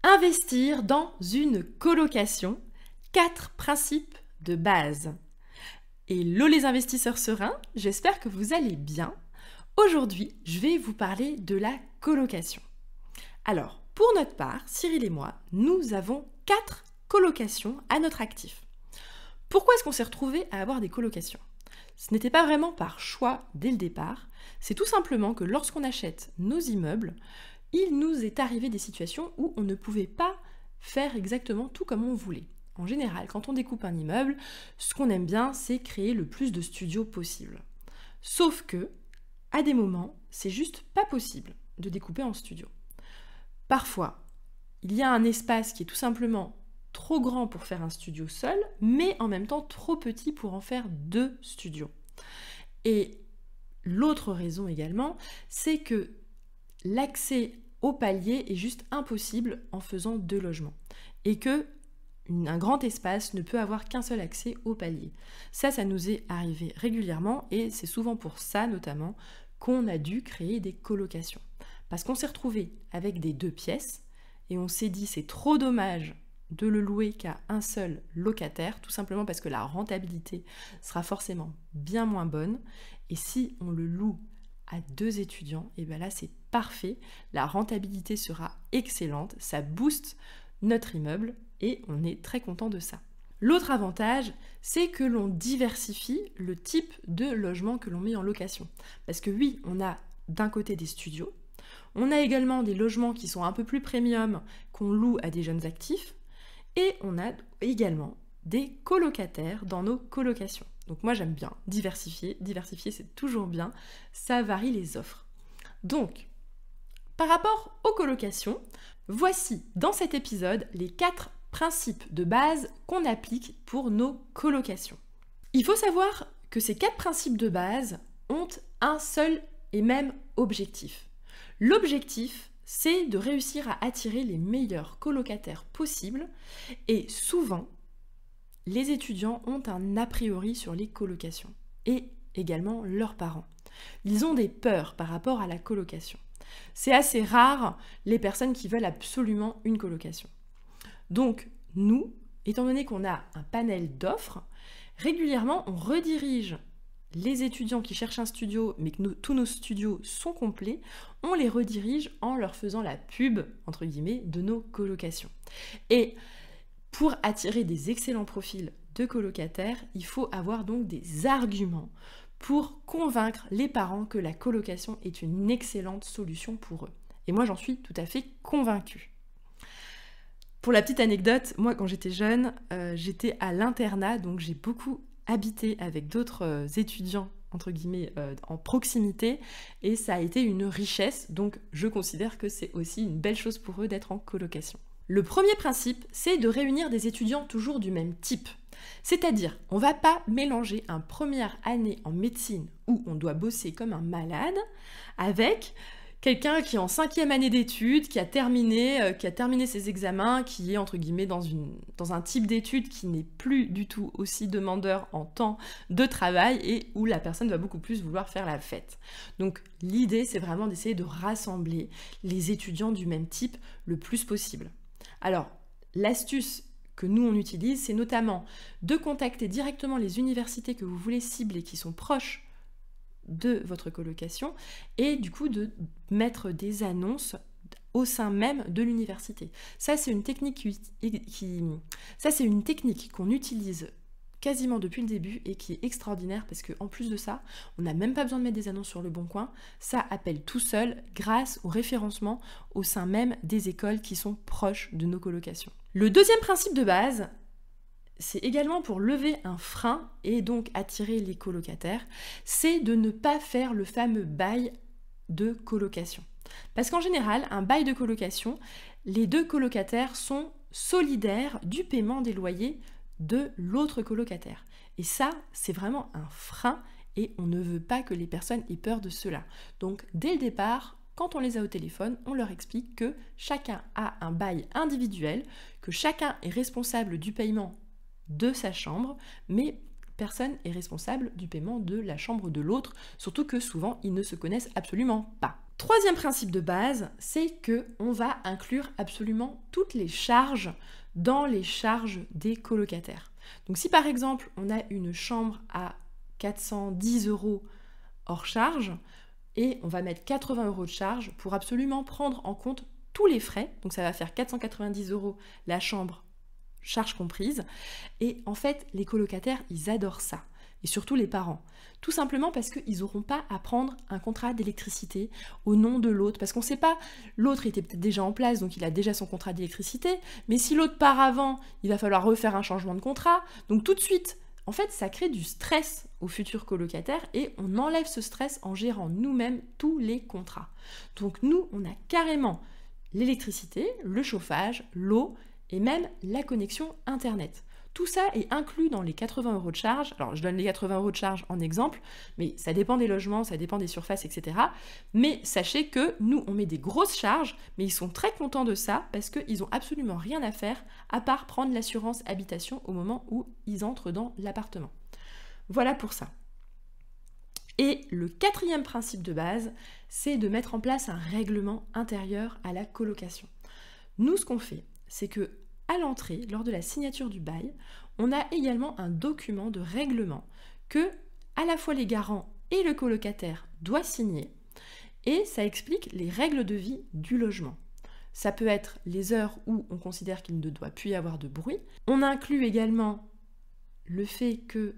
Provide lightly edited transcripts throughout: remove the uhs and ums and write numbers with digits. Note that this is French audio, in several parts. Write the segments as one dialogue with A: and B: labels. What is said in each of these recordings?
A: Investir dans une colocation, 4 principes de base. Hello les investisseurs sereins, j'espère que vous allez bien. Aujourd'hui, je vais vous parler de la colocation. Alors, pour notre part, Cyril et moi, nous avons 4 colocations à notre actif. Pourquoi est-ce qu'on s'est retrouvés à avoir des colocations ? Ce n'était pas vraiment par choix dès le départ, c'est tout simplement que lorsqu'on achète nos immeubles, il nous est arrivé des situations où on ne pouvait pas faire exactement tout comme on voulait. En général, quand on découpe un immeuble, ce qu'on aime bien, c'est créer le plus de studios possible. Sauf que, à des moments, c'est juste pas possible de découper en studio. Parfois, il y a un espace qui est tout simplement trop grand pour faire un studio seul, mais en même temps trop petit pour en faire 2 studios. Et l'autre raison également, c'est que l'accès au palier est juste impossible en faisant 2 logements. Et que un grand espace ne peut avoir qu'un seul accès au palier. Ça nous est arrivé régulièrement et c'est souvent pour ça notamment qu'on a dû créer des colocations. Parce qu'on s'est retrouvé avec des 2 pièces et on s'est dit c'est trop dommage de le louer qu'à un seul locataire, tout simplement parce que la rentabilité sera forcément bien moins bonne. Et si on le loue à 2 étudiants, et bien là c'est parfait, la rentabilité sera excellente, ça booste notre immeuble et on est très content de ça. L'autre avantage, c'est que l'on diversifie le type de logement que l'on met en location. Parce que oui, on a d'un côté des studios, on a également des logements qui sont un peu plus premium qu'on loue à des jeunes actifs, et on a également des colocataires dans nos colocations. Donc moi j'aime bien diversifier c'est toujours bien, ça varie les offres. Donc, par rapport aux colocations, voici dans cet épisode les 4 principes de base qu'on applique pour nos colocations. Il faut savoir que ces 4 principes de base ont un seul et même objectif. L'objectif, c'est de réussir à attirer les meilleurs colocataires possibles et souvent, les étudiants ont un a priori sur les colocations et également leurs parents. Ils ont des peurs par rapport à la colocation. C'est assez rare les personnes qui veulent absolument une colocation. Donc, nous, étant donné qu'on a un panel d'offres, régulièrement, on redirige les étudiants qui cherchent un studio, mais que tous nos studios sont complets, on les redirige en leur faisant la pub, entre guillemets, de nos colocations. Et pour attirer des excellents profils de colocataires, il faut avoir donc des arguments pour convaincre les parents que la colocation est une excellente solution pour eux. Et moi, j'en suis tout à fait convaincue. Pour la petite anecdote, moi, quand j'étais jeune, j'étais à l'internat, donc j'ai beaucoup habité avec d'autres étudiants, entre guillemets, en proximité, et ça a été une richesse, donc je considère que c'est aussi une belle chose pour eux d'être en colocation. Le premier principe, c'est de réunir des étudiants toujours du même type. C'est-à-dire, on ne va pas mélanger une première année en médecine où on doit bosser comme un malade avec quelqu'un qui est en 5e année d'études, qui a terminé ses examens, qui est entre guillemets dans un type d'études qui n'est plus du tout aussi demandeur en temps de travail et où la personne va beaucoup plus vouloir faire la fête. Donc l'idée, c'est vraiment d'essayer de rassembler les étudiants du même type le plus possible. Alors, l'astuce que nous on utilise, c'est notamment de contacter directement les universités que vous voulez cibler, qui sont proches de votre colocation, et du coup de mettre des annonces au sein même de l'université. Ça, c'est une technique qu'on utilise quasiment depuis le début et qui est extraordinaire parce qu'en plus de ça, on n'a même pas besoin de mettre des annonces sur le bon coin, ça appelle tout seul grâce au référencement au sein même des écoles qui sont proches de nos colocations. Le deuxième principe de base, c'est également pour lever un frein et donc attirer les colocataires, c'est de ne pas faire le fameux bail de colocation. Parce qu'en général, un bail de colocation, les 2 colocataires sont solidaires du paiement des loyers de l'autre colocataire. Et ça, c'est vraiment un frein et on ne veut pas que les personnes aient peur de cela. Donc, dès le départ, quand on les a au téléphone, on leur explique que chacun a un bail individuel, que chacun est responsable du paiement de sa chambre, mais personne n'est responsable du paiement de la chambre de l'autre, surtout que souvent, ils ne se connaissent absolument pas. Troisième principe de base, c'est qu'on va inclure absolument toutes les charges dans les charges des colocataires. Donc si par exemple on a une chambre à 410 € hors charge et on va mettre 80 € de charge pour absolument prendre en compte tous les frais, donc ça va faire 490 € la chambre, charge comprise, et en fait les colocataires ils adorent ça, et surtout les parents. Tout simplement parce qu'ils n'auront pas à prendre un contrat d'électricité au nom de l'autre. Parce qu'on ne sait pas, l'autre était peut-être déjà en place, donc il a déjà son contrat d'électricité. Mais si l'autre part avant, il va falloir refaire un changement de contrat. Donc tout de suite, en fait, ça crée du stress aux futurs colocataires et on enlève ce stress en gérant nous-mêmes tous les contrats. Donc nous, on a carrément l'électricité, le chauffage, l'eau et même la connexion Internet. Tout ça est inclus dans les 80 € de charge. Alors, je donne les 80 € de charge en exemple, mais ça dépend des logements, ça dépend des surfaces, etc. Mais sachez que nous, on met des grosses charges, mais ils sont très contents de ça parce qu'ils n'ont absolument rien à faire à part prendre l'assurance habitation au moment où ils entrent dans l'appartement. Voilà pour ça. Et le quatrième principe de base, c'est de mettre en place un règlement intérieur à la colocation. Nous, ce qu'on fait, c'est que à l'entrée, lors de la signature du bail, on a également un document de règlement que à la fois les garants et le colocataire doivent signer et ça explique les règles de vie du logement. Ça peut être les heures où on considère qu'il ne doit plus y avoir de bruit. On inclut également le fait que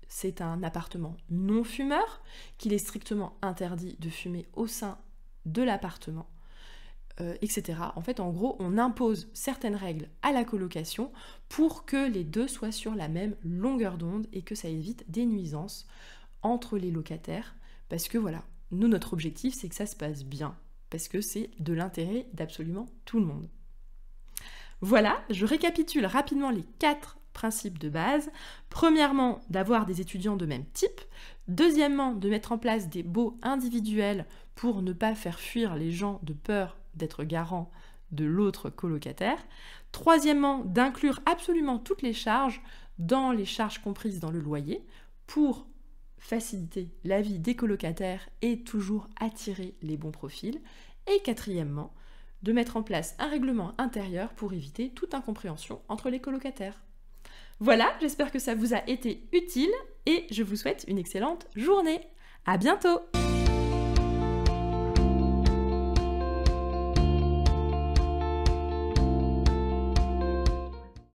A: c'est un appartement non fumeur, qu'il est strictement interdit de fumer au sein de l'appartement. Etc. En fait, en gros, on impose certaines règles à la colocation pour que les deux soient sur la même longueur d'onde et que ça évite des nuisances entre les locataires. Parce que voilà, nous, notre objectif, c'est que ça se passe bien. Parce que c'est de l'intérêt d'absolument tout le monde. Voilà, je récapitule rapidement les 4 principes de base. Premièrement, d'avoir des étudiants de même type. Deuxièmement, de mettre en place des baux individuels pour ne pas faire fuir les gens de peur d'être garant de l'autre colocataire. Troisièmement, d'inclure absolument toutes les charges dans les charges comprises dans le loyer pour faciliter la vie des colocataires et toujours attirer les bons profils. Et quatrièmement, de mettre en place un règlement intérieur pour éviter toute incompréhension entre les colocataires. Voilà, j'espère que ça vous a été utile et je vous souhaite une excellente journée. À bientôt!